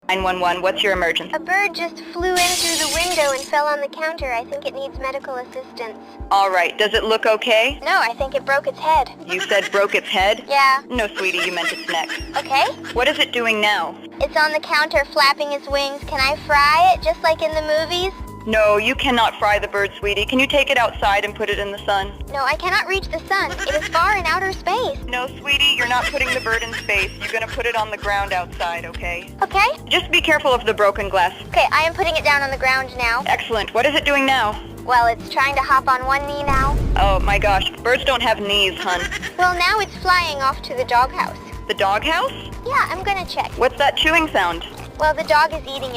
911, what's your emergency? A bird just flew in through the window and fell on the counter. I think it needs medical assistance. All right, does it look okay? No, I think it broke its head. You said broke its head? Yeah. No, sweetie, you meant its neck. Okay. What is it doing now? It's on the counter flapping its wings. Can I fry it just like in the movies? No, you cannot fry the bird, sweetie. Can you take it outside and put it in the sun? No, I cannot reach the sun. It is far in outer space. No, sweetie, you're not putting the bird in space. You're gonna put it on the ground outside, okay? Okay? Just be careful of the broken glass. Okay, I am putting it down on the ground now. Excellent. What is it doing now? Well, it's trying to hop on one knee now. Oh my gosh, birds don't have knees, hun. Well, now it's flying off to the doghouse. The doghouse? Yeah, I'm gonna check. What's that chewing sound? Well, the dog is eating it.